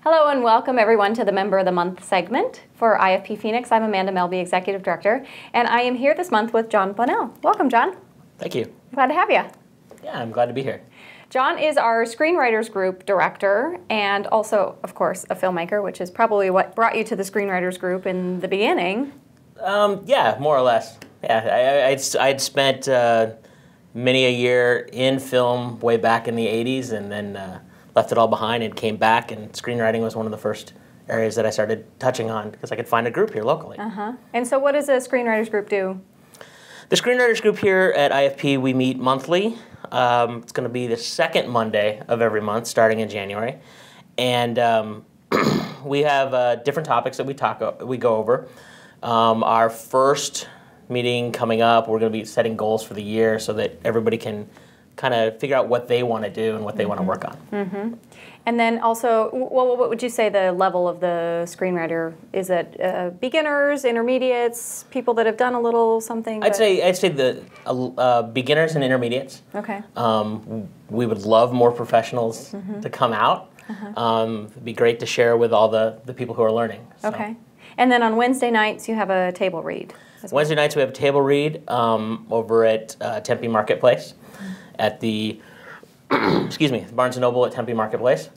Hello and welcome everyone to the Member of the Month segment for IFP Phoenix. I'm Amanda Melby, Executive Director, and I am here this month with Jon Bonnell. Welcome, Jon. Thank you. Glad to have you. Yeah, I'm glad to be here. Jon is our Screenwriters Group Director and also, of course, a filmmaker, which is probably what brought you to the Screenwriters Group in the beginning. Yeah, more or less. Yeah, I'd spent many a year in film way back in the 80s and then left it all behind and came back, and screenwriting was one of the first areas that I started touching on because I could find a group here locally. And so what does a Screenwriters Group do? The Screenwriters Group here at IFP, we meet monthly. It's going to be the second Monday of every month starting in January. And we have different topics that we go over. Our first meeting coming up, we're going to be setting goals for the year so that everybody can kind of figure out what they want to do and what they want to work on. And then also, well, what would you say the level of the screenwriter? Is it beginners, intermediates, people that have done a little something? I'd say the beginners and intermediates. Okay. We would love more professionals to come out. It'd be great to share with all the people who are learning. So. Okay. And then on Wednesday nights, you have a table read. Wednesday nights we have a table read over at Tempe Marketplace at the excuse me, Barnes & Noble at Tempe Marketplace,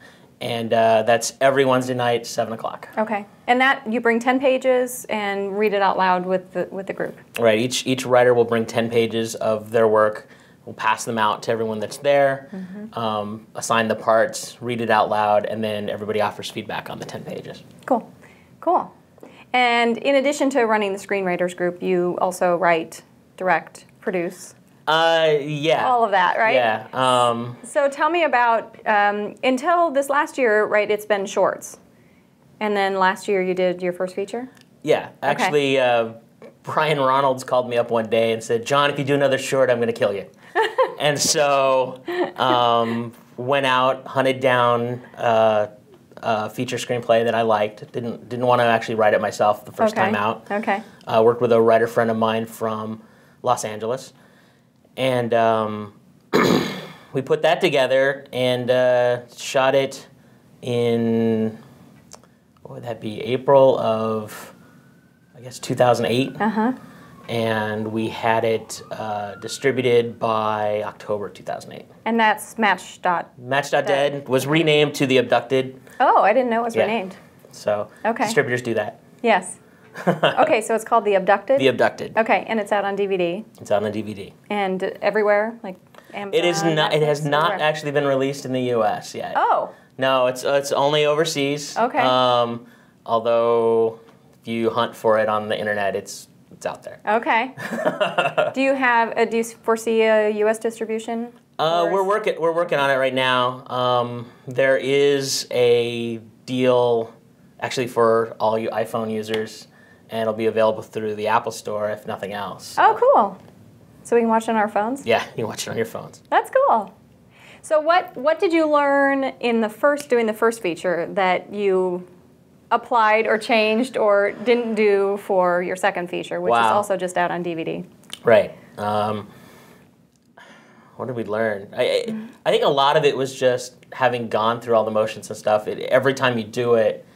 and that's every Wednesday night, 7 o'clock. Okay, and that you bring 10 pages and read it out loud with the group. Right. Each writer will bring 10 pages of their work. We'll pass them out to everyone that's there, assign the parts, read it out loud, and then everybody offers feedback on the 10 pages. Cool, cool. And in addition to running the Screenwriters Group, you also write, direct, produce. Yeah. All of that, right? Yeah. So tell me about, until this last year, right, it's been shorts. And then last year you did your first feature? Yeah. Actually, Brian Ronalds called me up one day and said, "Jon, if you do another short, I'm going to kill you." And so went out, hunted down a feature screenplay that I liked. Didn't want to actually write it myself the first time out. Okay. Worked with a writer friend of mine from Los Angeles. And we put that together and shot it in, what would that be, April of, I guess, 2008. And we had it distributed by October 2008. And that's Match.dead was renamed to The Abducted. Oh, I didn't know it was renamed. So distributors do that. Yes. Okay, so it's called The Abducted? The Abducted. Okay, and it's out on DVD? It's out on DVD. And everywhere? Like Amazon? It is not. It has not actually been released in the U.S. yet. Oh. No, it's only overseas. Okay. Although if you hunt for it on the internet, it's out there. Okay. Do you foresee a U.S. distribution? We're working on it right now. There is a deal actually for all you iPhone users, and it'll be available through the Apple Store if nothing else. Oh, cool. So we can watch it on our phones? Yeah, you can watch it on your phones. That's cool. So what did you learn in doing the first feature that you applied or changed or didn't do for your second feature, which is also just out on DVD? Right. What did we learn? I think a lot of it was just having gone through all the motions and stuff. Every time you do it,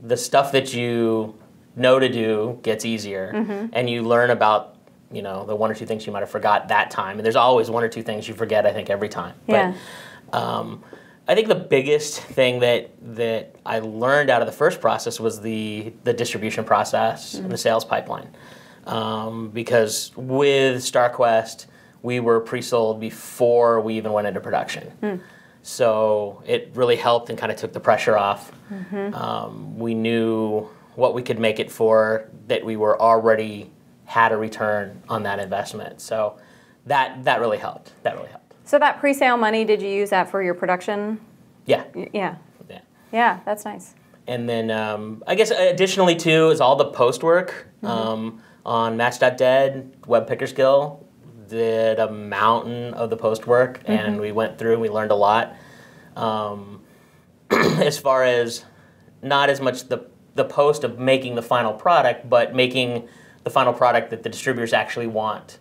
the stuff that you know to do gets easier, and you learn about, the one or two things you might have forgot that time. And there's always one or two things you forget, I think, every time. Yeah. But I think the biggest thing that I learned out of the first process was the distribution process and the sales pipeline. Because with StarQuest, we were pre-sold before we even went into production. So it really helped and kind of took the pressure off. We knew what we could make it for, that we were already had a return on that investment. So that really helped. So that pre-sale money, did you use that for your production? Yeah. Yeah. Yeah, that's nice. And then I guess additionally too is all the post work on Match.dead, Web Picker Skill. Did a mountain of the post work, and we went through and we learned a lot. As far as not as much the post of making the final product, but making the final product that the distributors actually want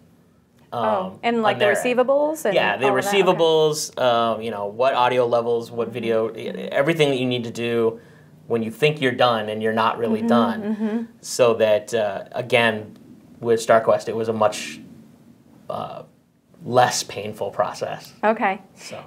And like the receivables? And yeah, the receivables, okay. What audio levels, what video, everything that you need to do when you think you're done and you're not really done. So that, again, with StarQuest, it was a much less painful process. Okay.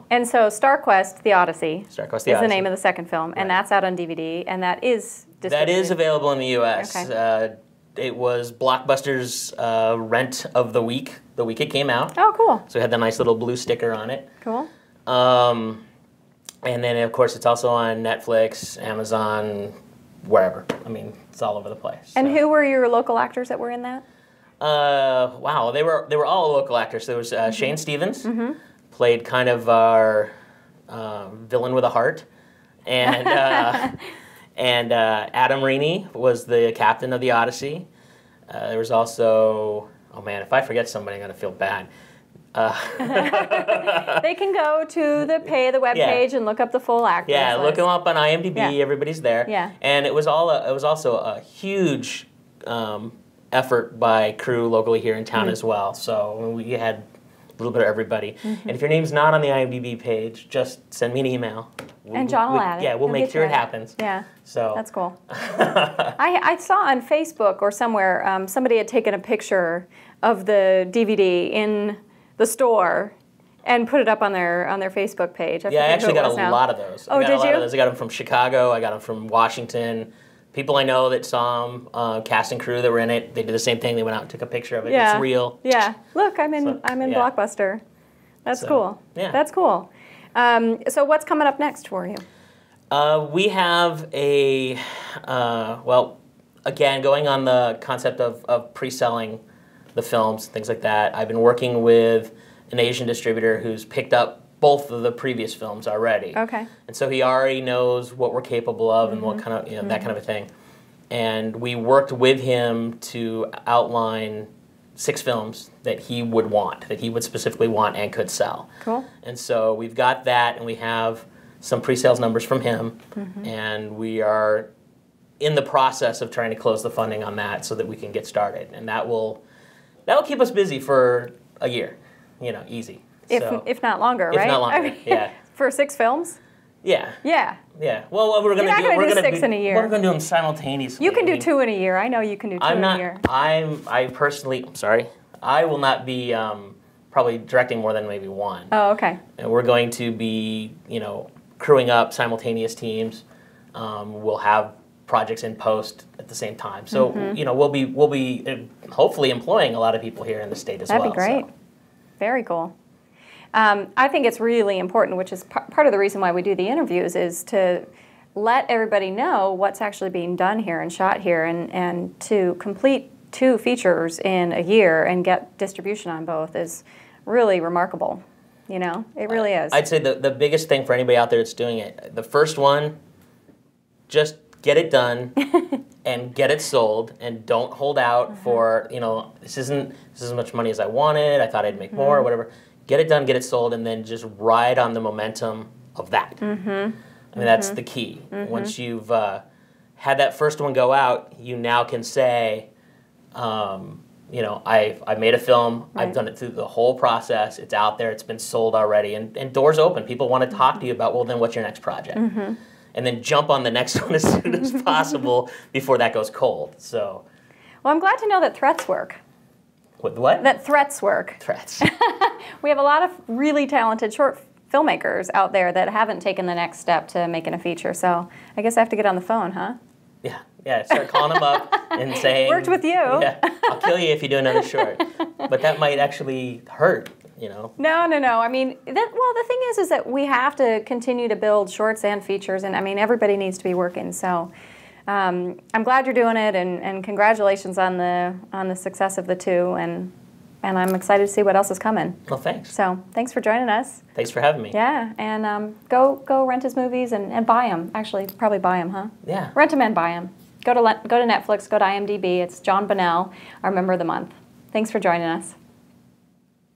And so StarQuest, The Odyssey, is the name of the second film, and that's out on DVD, and that is distributed. That is available in the U.S. Okay. It was Blockbuster's rent of the week it came out. Oh, cool. So it had the nice little blue sticker on it. Cool. And then, of course, it's also on Netflix, Amazon, wherever. I mean, it's all over the place. And who were your local actors that were in that? Wow, they were all local actors. There was Shane Stevens, played kind of our villain with a heart, and and Adam Reaney was the captain of the Odyssey. There was also, oh man, if I forget somebody, I'm gonna feel bad. They can go to the webpage and look up the full actors. Yeah, look them up on IMDb. Yeah. Everybody's there. Yeah. And it was also a huge effort by crew locally here in town as well. So we had a little bit of everybody. And if your name's not on the IMDb page, just send me an email. And John will add it. Yeah, we'll make sure it happens. Yeah. So that's cool. I saw on Facebook or somewhere somebody had taken a picture of the DVD in the store and put it up on their Facebook page. I actually got a lot of those. Oh, did you? I got them from Chicago. I got them from Washington. People I know that saw them, cast and crew that were in it, they did the same thing. They went out and took a picture of it. Yeah. It's real. Yeah. Look, I'm in Blockbuster. That's cool. Yeah. That's cool. So what's coming up next for you? We have again, going on the concept of pre-selling the films, things like that. I've been working with an Asian distributor who's picked up both of the previous films already. Okay. And so he already knows what we're capable of and what kind of, that kind of a thing. And we worked with him to outline 6 films that he would want, that he would specifically want and could sell. Cool. And so we've got that, and we have some pre-sales numbers from him, and we are in the process of trying to close the funding on that so that we can get started. And that will keep us busy for a year, easy. If not longer, right? If not longer, yeah. For 6 films? Yeah. Yeah. Yeah. Well, what we're going to do, we're going to do 6 in a year. We're going to do them simultaneously. You can do 2 in a year. I know you can do 2 in a year. I personally, I will not be probably directing more than maybe 1. Oh, okay. And we're going to be, crewing up simultaneous teams. We'll have projects in post at the same time. So, we'll be hopefully employing a lot of people here in the state as well. That'd be great. So. Very cool. I think it's really important, which is part of the reason why we do the interviews, is to let everybody know what's actually being done here and shot here, and to complete 2 features in a year and get distribution on both is really remarkable. It really is. I'd say the biggest thing for anybody out there that's doing it, the first one, just get it done and get it sold, and don't hold out for, this isn't as much money as I wanted, I thought I'd make more, or whatever. Get it done, get it sold, and then just ride on the momentum of that. I mean, that's the key. Once you've had that first one go out, you now can say, I made a film, I've done it through the whole process, it's out there, it's been sold already, and doors open. People want to talk to you about, well, then what's your next project? And then jump on the next one as soon as possible before that goes cold. So, well, I'm glad to know that threats work. What? That threats work. Threats. We have a lot of really talented short filmmakers out there that haven't taken the next step to making a feature. So I guess I have to get on the phone, huh? Yeah. Start calling them up and saying, worked with you. Yeah, I'll kill you if you do another short. But that might actually hurt, No. I mean, the thing is that we have to continue to build shorts and features, and I mean, everybody needs to be working. So I'm glad you're doing it, and congratulations on the success of the 2, and I'm excited to see what else is coming. Well, thanks. So thanks for joining us. Thanks for having me. Yeah, and go rent his movies and buy them. Actually, probably buy them, huh? Yeah. Rent them and buy them. Go to Netflix, go to IMDb. It's Jon Bonnell, our Member of the Month. Thanks for joining us.